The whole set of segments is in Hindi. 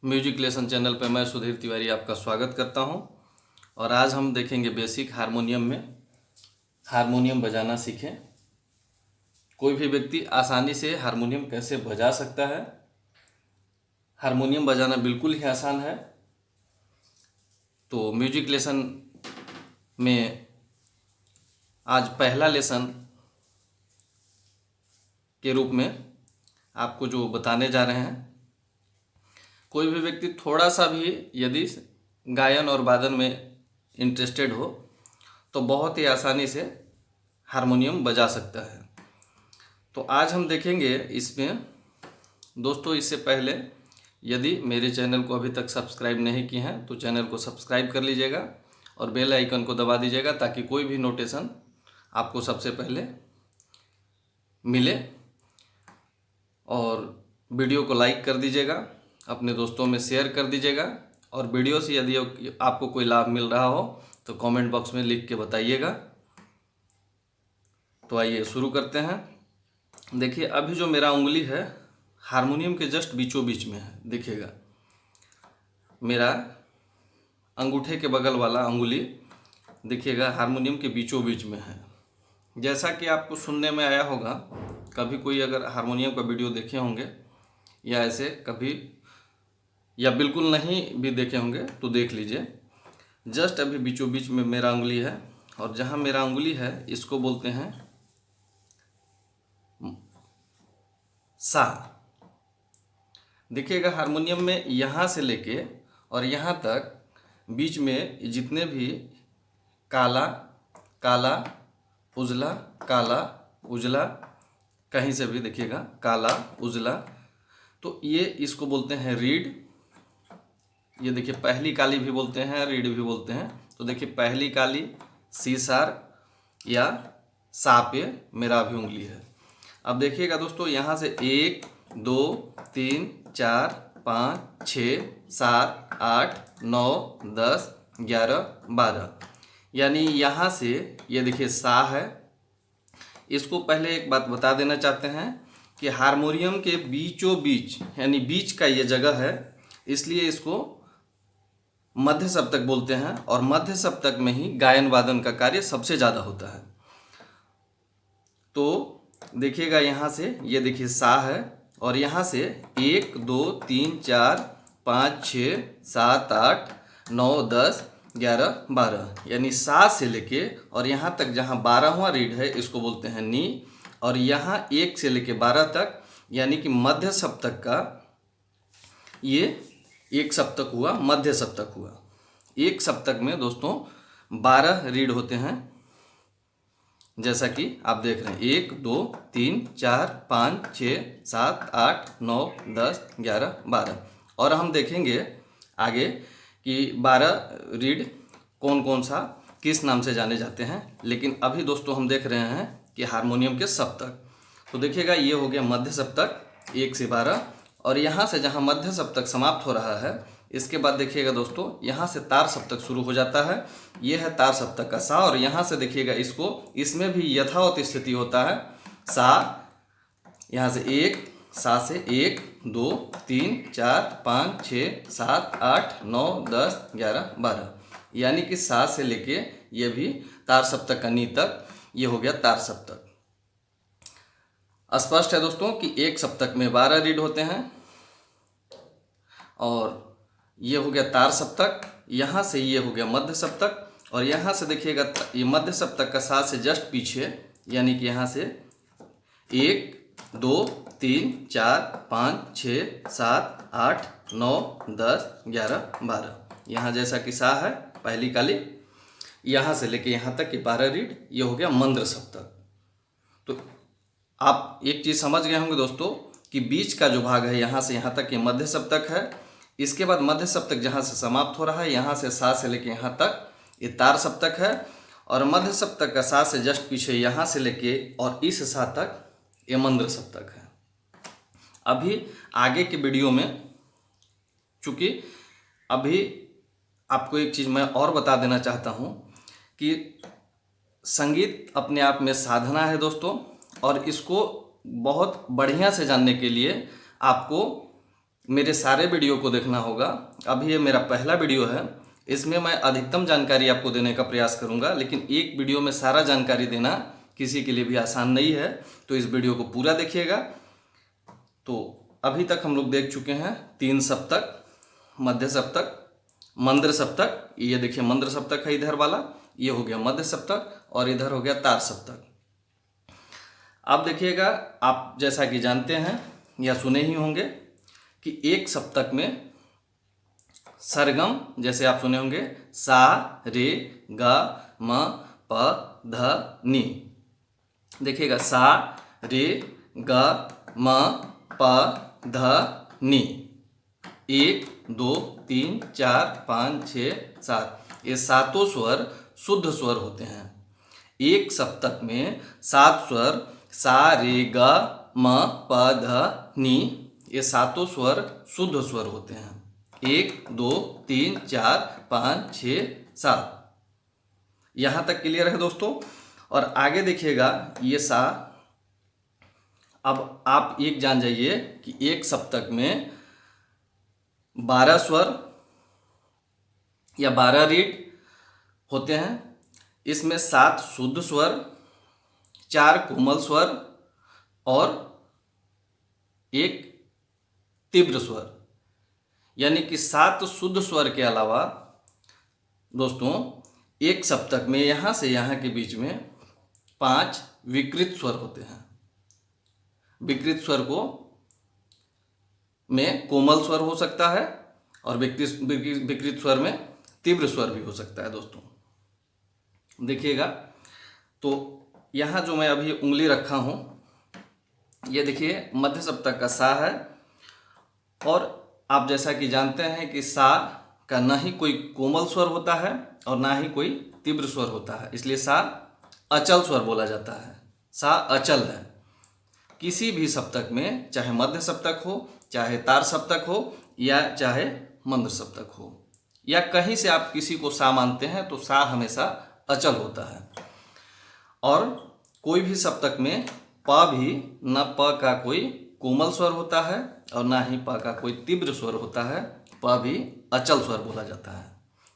म्यूजिक लेसन चैनल पर मैं सुधीर तिवारी आपका स्वागत करता हूं। और आज हम देखेंगे बेसिक हारमोनियम में हारमोनियम बजाना सीखें। कोई भी व्यक्ति आसानी से हारमोनियम कैसे बजा सकता है। हारमोनियम बजाना बिल्कुल ही आसान है। तो म्यूजिक लेसन में आज पहला लेसन के रूप में आपको जो बताने जा रहे हैं, कोई भी व्यक्ति थोड़ा सा भी यदि गायन और वादन में इंटरेस्टेड हो तो बहुत ही आसानी से हारमोनियम बजा सकता है। तो आज हम देखेंगे इसमें दोस्तों, इससे पहले यदि मेरे चैनल को अभी तक सब्सक्राइब नहीं किए हैं तो चैनल को सब्सक्राइब कर लीजिएगा और बेल आइकन को दबा दीजिएगा ताकि कोई भी नोटिफिकेशन आपको सबसे पहले मिले। और वीडियो को लाइक कर दीजिएगा, अपने दोस्तों में शेयर कर दीजिएगा और वीडियो से यदि आपको कोई लाभ मिल रहा हो तो कमेंट बॉक्स में लिख के बताइएगा। तो आइए शुरू करते हैं। देखिए, अभी जो मेरा उंगली है हारमोनियम के जस्ट बीचों बीच में है। देखिएगा, मेरा अंगूठे के बगल वाला अंगुली देखिएगा हारमोनियम के बीचों बीच में है। जैसा कि आपको सुनने में आया होगा, कभी कोई अगर हारमोनियम का वीडियो देखे होंगे या ऐसे कभी या बिल्कुल नहीं भी देखे होंगे तो देख लीजिए। जस्ट अभी बीचों बीच में मेरा उंगली है और जहाँ मेरा उंगली है इसको बोलते हैं सा। देखिएगा, हारमोनियम में यहाँ से लेके और यहाँ तक बीच में जितने भी काला काला उजला काला उजला, कहीं से भी देखिएगा काला उजला, तो ये इसको बोलते हैं रीड। ये देखिए, पहली काली भी बोलते हैं, रीड भी बोलते हैं। तो देखिए, पहली काली सी सार या सा पे मेरा भी उंगली है। अब देखिएगा दोस्तों, यहाँ से 1 2 3 4 5 6 7 8 9 10 11 12, यानी यहाँ से ये देखिए सा है। इसको पहले एक बात बता देना चाहते हैं कि हारमोनियम के बीचों बीच यानी बीच का ये जगह है, इसलिए इसको मध्य सप्तक बोलते हैं और मध्य सप्तक में ही गायन वादन का कार्य सबसे ज़्यादा होता है। तो देखिएगा, यहाँ से ये देखिए सा है और यहाँ से 1 2 3 4 5 6 7 8 9 10 11 12, यानी सा से लेके और यहाँ तक जहाँ 12वां रीड है इसको बोलते हैं नी। और यहाँ 1 से लेके 12 तक यानी कि मध्य सप्तक का ये एक सप्तक हुआ, मध्य सप्तक हुआ। एक सप्तक में दोस्तों 12 रीड होते हैं, जैसा कि आप देख रहे हैं 1 2 3 4 5 6 7 8 9 10 11 12। और हम देखेंगे आगे कि 12 रीड कौन कौन सा किस नाम से जाने जाते हैं। लेकिन अभी दोस्तों हम देख रहे हैं कि हारमोनियम के सप्तक। तो देखिएगा, ये हो गया मध्य सप्तक 1 से 12 और यहाँ से जहाँ मध्य सप्तक समाप्त हो रहा है इसके बाद देखिएगा दोस्तों, यहाँ से तार सप्तक शुरू हो जाता है। ये है तार सप्तक का सा और यहाँ से देखिएगा इसमें भी यथावत स्थिति होता है। सा यहाँ से 1 सा से 1 2 3 4 5 6 7 8 9 10 11 12, यानी कि सा से लेके ये भी तार सप्तक का नी तक ये हो गया तार सप्तक। स्पष्ट है दोस्तों कि एक सप्तक में 12 रीड होते हैं और ये हो गया तार सप्तक। यहाँ से ये हो गया मध्य सप्तक और यहाँ से देखिएगा ये मध्य सप्तक का सा से जस्ट पीछे, यानी कि यहाँ से 1 2 3 4 5 6 7 8 9 10 11 12, यहाँ जैसा कि सा है पहली काली, यहाँ से लेके यहाँ तक कि 12 रीड, ये हो गया मंद्र सप्तक। तो आप एक चीज़ समझ गए होंगे दोस्तों कि बीच का जो भाग है यहाँ से यहाँ तक ये मध्य सप्तक है। इसके बाद मध्य सप्तक जहाँ से समाप्त हो रहा है यहाँ से सा से लेके यहाँ तक ये तार सप्तक है और मध्य सप्तक का सा से जस्ट पीछे यहाँ से लेके और इस सा तक ये मंद्र सप्तक है। अभी आगे के वीडियो में, चूँकि अभी आपको एक चीज़ मैं और बता देना चाहता हूँ कि संगीत अपने आप में साधना है दोस्तों, और इसको बहुत बढ़िया से जानने के लिए आपको मेरे सारे वीडियो को देखना होगा। अभी ये मेरा पहला वीडियो है, इसमें मैं अधिकतम जानकारी आपको देने का प्रयास करूंगा, लेकिन एक वीडियो में सारा जानकारी देना किसी के लिए भी आसान नहीं है, तो इस वीडियो को पूरा देखिएगा। तो अभी तक हम लोग देख चुके हैं 3 सप्तक, मध्य सप्तक, मंद्र सप्तक। ये देखिए मंद्र सप्तक है इधर वाला, ये हो गया मध्य सप्तक और इधर हो गया तार सप्तक। अब देखिएगा, आप जैसा कि जानते हैं या सुने ही होंगे कि एक सप्तक में सरगम, जैसे आप सुने होंगे सा रे गा म प ध नी। देखिएगा सा रे गा म प ध नी, 1 2 3 4 5 6 7, ये सातों स्वर शुद्ध स्वर होते हैं। एक सप्तक में 7 स्वर सा रे गा म प ध नी, ये सातों स्वर शुद्ध स्वर होते हैं। 1 2 3 4 5 6 7, यहाँ तक क्लियर है दोस्तों। और आगे देखिएगा ये सा, अब आप एक जान जाइए कि एक सप्तक में 12 स्वर या 12 रीड होते हैं। इसमें 7 शुद्ध स्वर, 4 कोमल स्वर और 1 तीव्र स्वर, यानी कि 7 शुद्ध स्वर के अलावा दोस्तों एक सप्तक में यहाँ से यहाँ के बीच में 5 विकृत स्वर होते हैं। विकृत स्वर को में कोमल स्वर हो सकता है और विकृत स्वर में तीव्र स्वर भी हो सकता है दोस्तों। देखिएगा, तो यहाँ जो मैं अभी उंगली रखा हूँ, ये देखिए मध्य सप्तक का सा है। और आप जैसा कि जानते हैं कि सा का ना ही कोई कोमल स्वर होता है और ना ही कोई तीव्र स्वर होता है, इसलिए सा अचल स्वर बोला जाता है। सा अचल है। किसी भी सप्तक में, चाहे मध्य सप्तक हो, चाहे तार सप्तक हो, या चाहे मंद्र सप्तक हो, या कहीं से आप किसी को सा मानते हैं, तो सा हमेशा अचल होता है। और कोई भी सप्तक में प भी, न प का कोई कोमल स्वर होता है और ना ही प का कोई तीव्र स्वर होता है, प भी अचल स्वर बोला जाता है।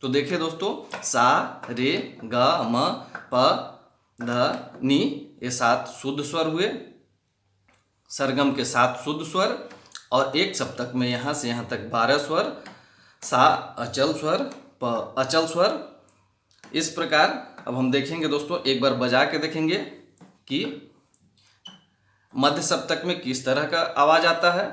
तो देखिए दोस्तों, सा रे ग म प ध नी, ये 7 शुद्ध स्वर हुए, सरगम के 7 शुद्ध स्वर, और एक सप्तक में यहाँ से यहाँ तक 12 स्वर, सा अचल स्वर, प अचल स्वर। इस प्रकार अब हम देखेंगे दोस्तों, एक बार बजा के देखेंगे कि मध्य सप्तक में किस तरह का आवाज आता है,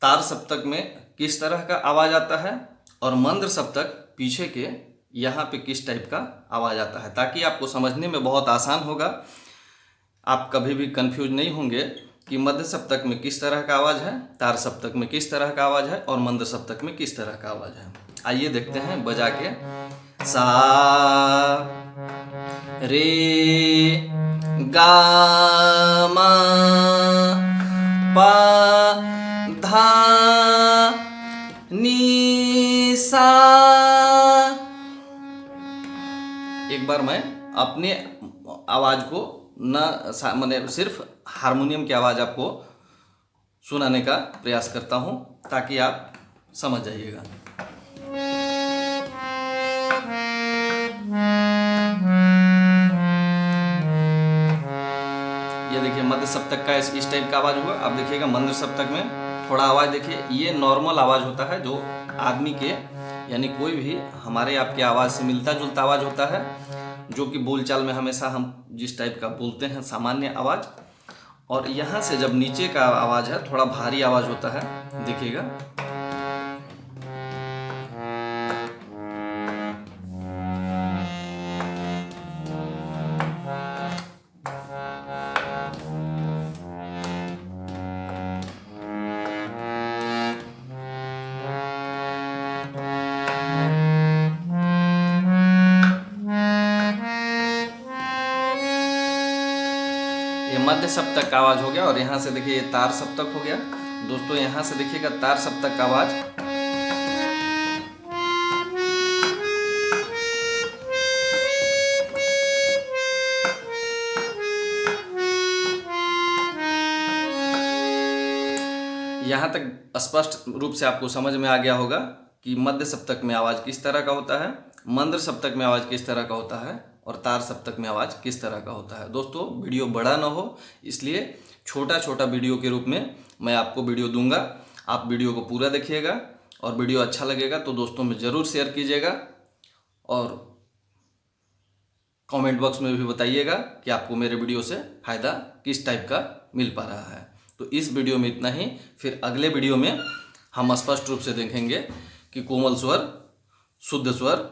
तार सप्तक में किस तरह का आवाज आता है, और मंद्र सप्तक पीछे के यहाँ पे किस टाइप का आवाज आता है, ताकि आपको समझने में बहुत आसान होगा। आप कभी भी कंफ्यूज नहीं होंगे कि मध्य सप्तक में किस तरह का आवाज है, तार सप्तक में किस तरह का आवाज है और मंद्र सप्तक में किस तरह का आवाज है। आइए देखते हैं बजा के। सा रे गा मा पा धा नी सा। एक बार मैं अपने आवाज को मैंने सिर्फ हारमोनियम की आवाज आपको सुनाने का प्रयास करता हूं, ताकि आप समझ जाइएगा। ये देखिए मध्य सप्तक का इस टाइप का आवाज हुआ। अब देखिएगा मंद्र सप्तक में थोड़ा आवाज देखिए, ये नॉर्मल आवाज होता है जो आदमी के, यानी कोई भी हमारे आपके आवाज से मिलता जुलता आवाज होता है, जो कि बोलचाल में हमेशा हम जिस टाइप का बोलते हैं, सामान्य आवाज। और यहाँ से जब नीचे का आवाज है, थोड़ा भारी आवाज होता है। देखिएगा, ये मध्य सप्तक का आवाज हो गया। और यहाँ से देखिए ये तार सप्तक हो गया दोस्तों। यहाँ से देखिएगा तार सप्तक का आवाज, यहाँ तक स्पष्ट रूप से आपको समझ में आ गया होगा कि मध्य सप्तक में आवाज़ किस तरह का होता है, मंद्र सप्तक में आवाज़ किस तरह का होता है और तार सप्तक में आवाज़ किस तरह का होता है। दोस्तों वीडियो बड़ा ना हो इसलिए छोटा छोटा वीडियो के रूप में मैं आपको वीडियो दूंगा। आप वीडियो को पूरा देखिएगा और वीडियो अच्छा लगेगा तो दोस्तों में ज़रूर शेयर कीजिएगा और कमेंट बॉक्स में भी बताइएगा कि आपको मेरे वीडियो से फ़ायदा किस टाइप का मिल पा रहा है। तो इस वीडियो में इतना ही। फिर अगले वीडियो में हम स्पष्ट रूप से देखेंगे कि कोमल स्वर, शुद्ध स्वर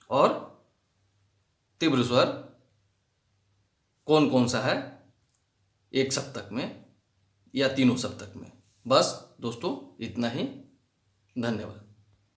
और तीव्र स्वर कौन कौन सा है एक सप्तक में या तीनों सप्तक में। बस दोस्तों इतना ही। धन्यवाद।